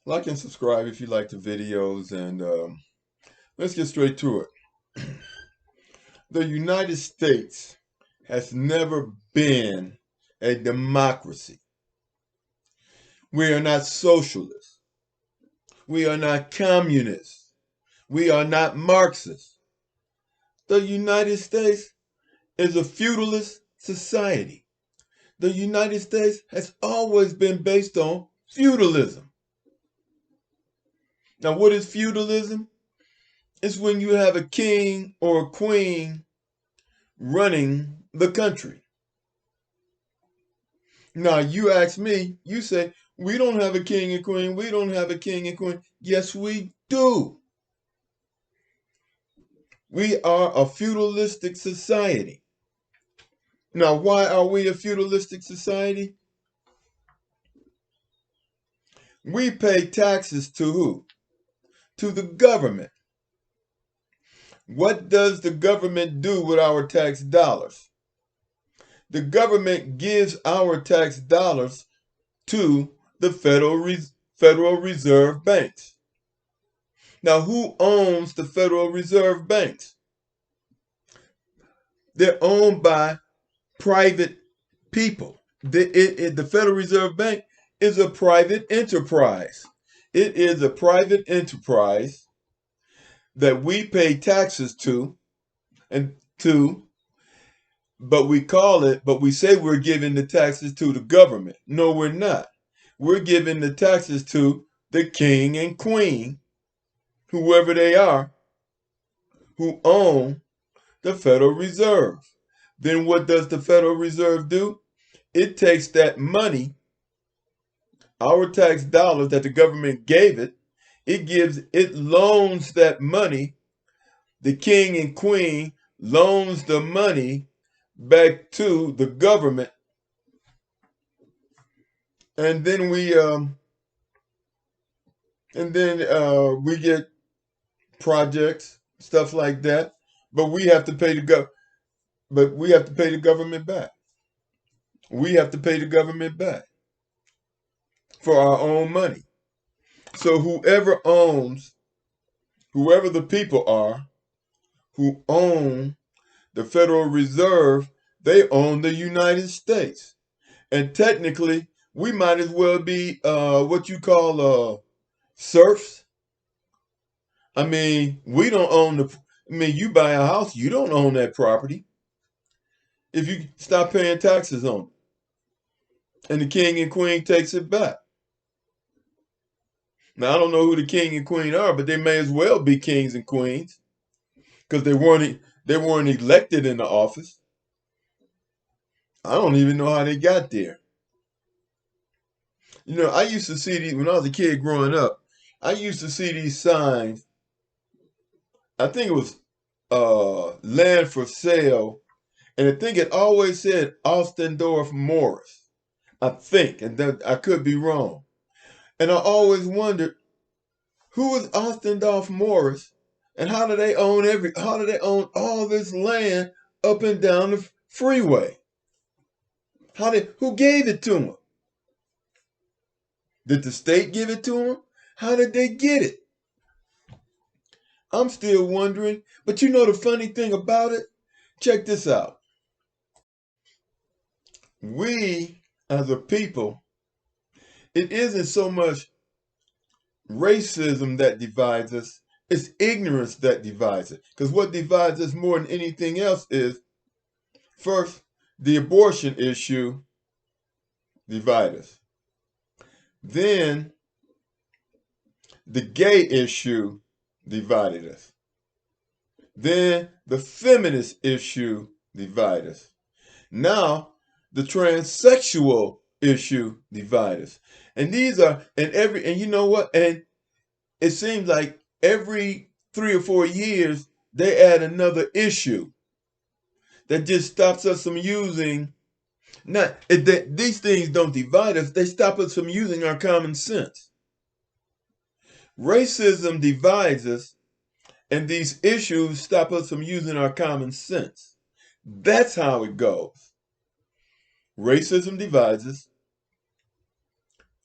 Like and subscribe if you like the videos, and let's get straight to it. The United States has never been a democracy. We are not socialists. We are not communists. We are not Marxists. The United States is a feudalist society. The United States has always been based on feudalism. Now, what is feudalism? It's when you have a king or a queen running the country. Now, you ask me, you say, we don't have a king and queen. We don't have a king and queen. Yes, we do. We are a feudalistic society. Now, why are we a feudalistic society? We pay taxes to who? To the government. What does the government do with our tax dollars? The government gives our tax dollars to the Federal Reserve banks. Now, who owns the Federal Reserve banks? They're owned by private people. The Federal Reserve Bank is a private enterprise. It is a private enterprise that we pay taxes to, but we say we're giving the taxes to the government. No, we're not. We're giving the taxes to the king and queen, whoever they are, who own the Federal Reserve. Then what does the Federal Reserve do? It takes that money, our tax dollars that the government gave it, it loans that money. The king and queen loans the money back to the government, and then we get projects, stuff like that. But we have to pay the government back. We have to pay the government back for our own money. So whoever the people are who own the Federal Reserve, they own the United States. And technically, we might as well be what you call serfs. I mean, we don't own you buy a house, you don't own that property if you stop paying taxes on it. And the king and queen takes it back. Now, I don't know who the king and queen are, but they may as well be kings and queens because they weren't elected in the office. I don't even know how they got there. You know, I used to see these when I was a kid growing up. I used to see these signs. I think it was land for sale, and I think it always said Ostendorf Morris. I think, and that I could be wrong. And I always wondered, who is Ostendorf Morris, and how do they own all this land up and down the freeway? Who gave it to them? Did the state give it to them? How did they get it? I'm still wondering. But you know the funny thing about it? Check this out. We, as a people, it isn't so much racism that divides us, it's ignorance that divides us. Because what divides us more than anything else is, first, the abortion issue divides us. Then, the gay issue divided us. Then, the feminist issue divided us. Now, the transsexual issue divides us. And you know what? And it seems like every 3 or 4 years, they add another issue that just stops us from using. These things don't divide us, they stop us from using our common sense. Racism divides us, and these issues stop us from using our common sense. That's how it goes. Racism divides us.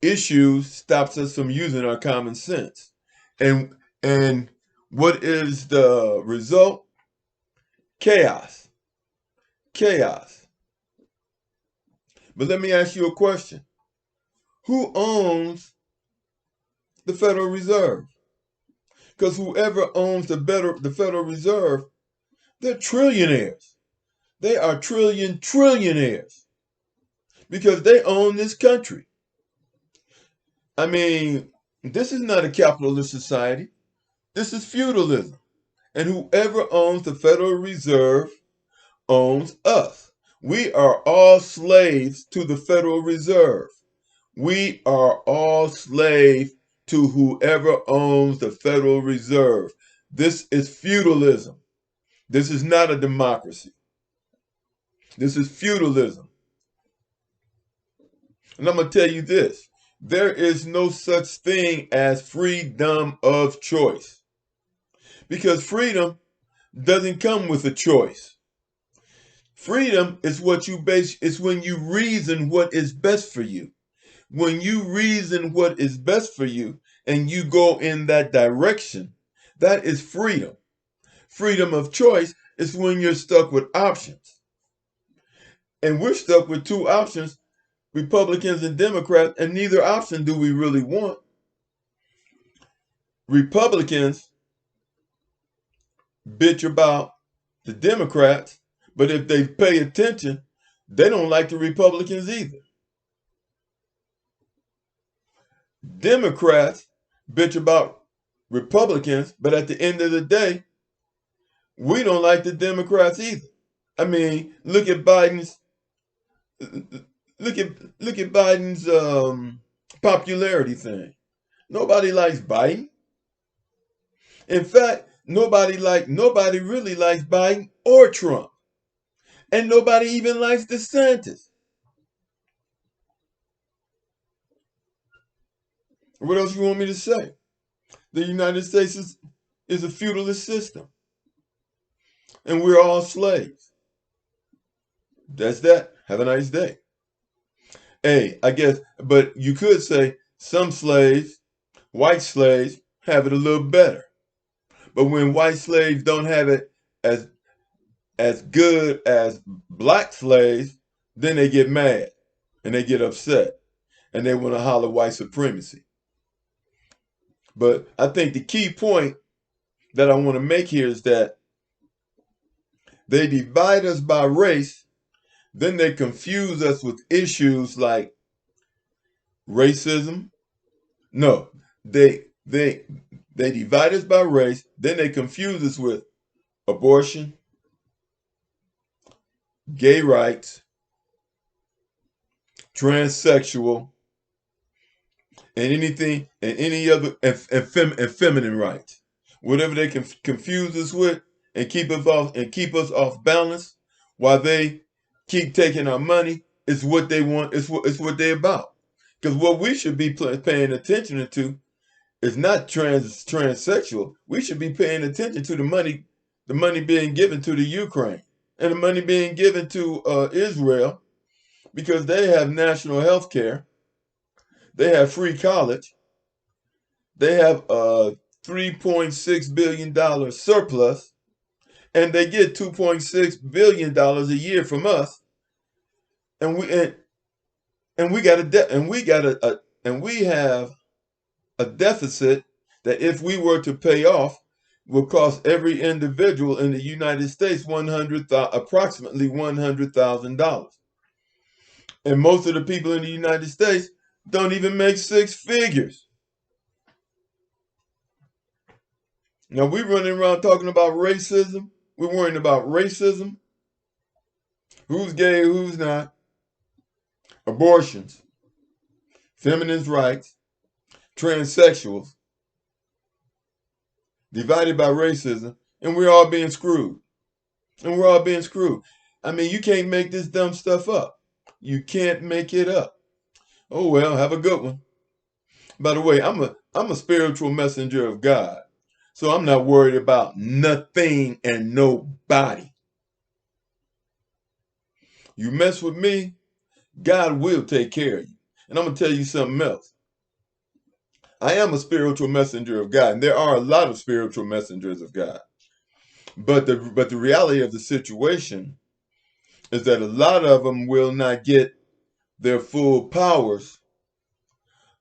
issues stops us from using our common sense. And what is the result? Chaos. Chaos. But let me ask you a question. Who owns the Federal Reserve? Because whoever owns the Federal Reserve, they're trillionaires. They are trillionaires because they own this country. I mean, this is not a capitalist society. This is feudalism. And whoever owns the Federal Reserve owns us. We are all slaves to the Federal Reserve. We are all slaves to whoever owns the Federal Reserve. This is feudalism. This is not a democracy. This is feudalism. And I'm going to tell you this. There is no such thing as freedom of choice. Because freedom doesn't come with a choice. Freedom is it's when you reason what is best for you. When you reason what is best for you and you go in that direction, that is freedom. Freedom of choice is when you're stuck with options. And we're stuck with two options, Republicans and Democrats, and neither option do we really want. Republicans bitch about the Democrats, but if they pay attention, they don't like the Republicans either. Democrats bitch about Republicans, but at the end of the day, we don't like the Democrats either. I mean, look at Biden's popularity thing. Nobody likes Biden. In fact, nobody really likes Biden or Trump. And nobody even likes DeSantis. What else you want me to say? The United States is a feudalist system. And we're all slaves. That's that. Have a nice day. Hey, I guess, but you could say some slaves, white slaves, have it a little better. But when white slaves don't have it as good as black slaves, then they get mad and they get upset and they want to holler white supremacy. But I think the key point that I want to make here is that they divide us by race, then they confuse us with issues like racism. No, they divide us by race, then they confuse us with abortion, gay rights, transsexual, and any other and feminine rights. Whatever they can confuse us with and keep us off balance while they keep taking our money, is what they want, it's what they're about. Because what we should be paying attention to is not transsexual. We should be paying attention to the money being given to the Ukraine and the money being given to Israel, because they have national health care, they have free college, they have a $3.6 billion surplus, and they get $2.6 billion a year from us, and we have a deficit that, if we were to pay off, will cost every individual in the United States approximately $100,000. And most of the people in the United States don't even make six figures. Now we're running around talking about racism. We're worrying about racism, who's gay, who's not, abortions, feminine rights, transsexuals, divided by racism, and we're all being screwed. I mean, you can't make this dumb stuff up. You can't make it up. Oh well, have a good one. By the way, I'm a spiritual messenger of God. So I'm not worried about nothing and nobody. You mess with me, God will take care of you. And I'm going to tell you something else. I am a spiritual messenger of God, and there are a lot of spiritual messengers of God. But the reality of the situation is that a lot of them will not get their full powers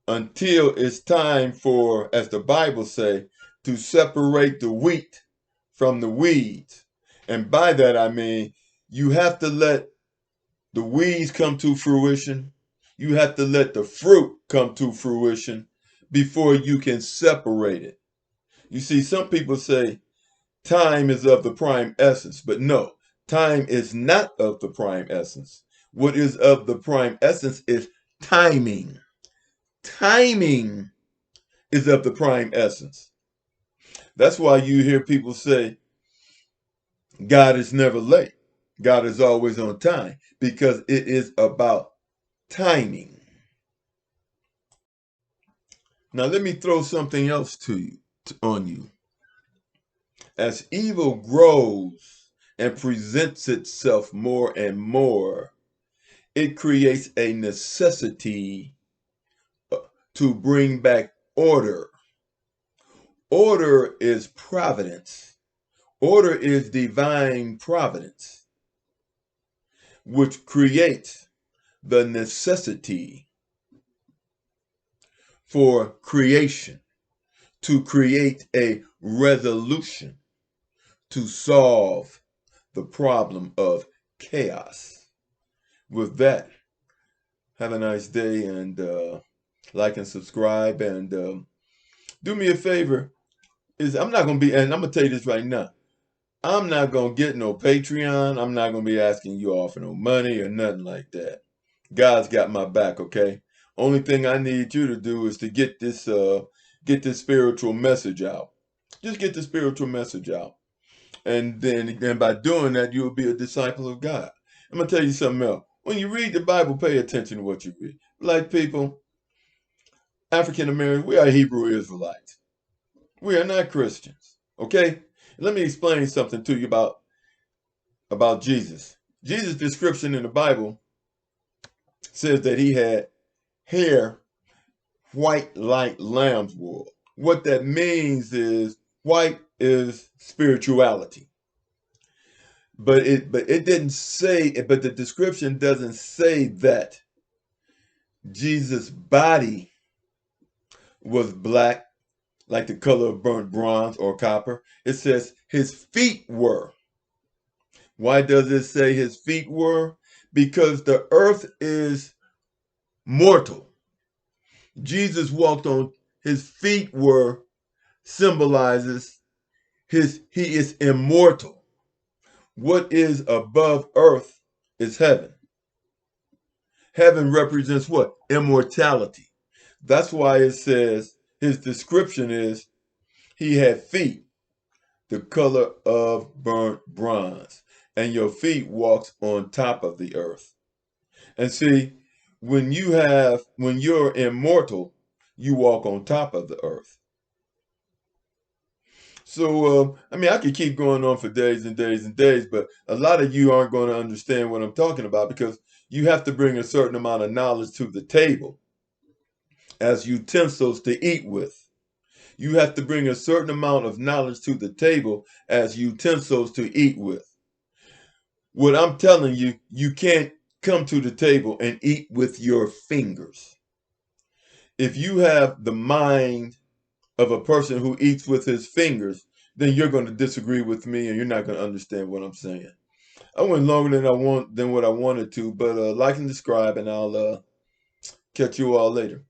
until it's time for, as the Bible say, to separate the wheat from the weeds. And by that I mean you have to let the weeds come to fruition. You have to let the fruit come to fruition before you can separate it. You see, some people say time is of the prime essence, but no, time is not of the prime essence. What is of the prime essence is timing. Timing is of the prime essence. That's why you hear people say God is never late. God is always on time, because it is about timing. Now let me throw something else on you. As evil grows and presents itself more and more, it creates a necessity to bring back order. Order is providence. Order is divine providence, which creates the necessity for creation, to create a resolution to solve the problem of chaos. With that, have a nice day, and like and subscribe, and do me a favor. I'm not gonna be, and I'm gonna tell you this right now. I'm not gonna get no Patreon. I'm not gonna be asking you all for no money or nothing like that. God's got my back, okay? Only thing I need you to do is to get this spiritual message out. Just get the spiritual message out. And by doing that, you'll be a disciple of God. I'm gonna tell you something else. When you read the Bible, pay attention to what you read. Black people, African Americans, we are Hebrew Israelites. We are not Christians. Okay? Let me explain something to you about Jesus. Jesus' description in the Bible says that he had hair white like lamb's wool. What that means is white is spirituality. But it didn't say, but the description doesn't say that Jesus' body was black, like the color of burnt bronze or copper. It says his feet were. Why does it say his feet were? Because the earth is mortal. Jesus walked on, his feet were, symbolizes he is immortal. What is above earth is heaven. Heaven represents what? Immortality. That's why it says his description is he had feet the color of burnt bronze, and your feet walked on top of the earth. And see, when you're immortal, you walk on top of the earth. So, I mean, I could keep going on for days and days and days, but a lot of you aren't going to understand what I'm talking about, because you have to bring a certain amount of knowledge to the table as utensils to eat with. You have to bring a certain amount of knowledge to the table as utensils to eat with. What I'm telling you, you can't come to the table and eat with your fingers. If you have the mind of a person who eats with his fingers, then you're going to disagree with me and you're not going to understand what I'm saying. I went longer than what I wanted to, but like and subscribe, and I'll catch you all later.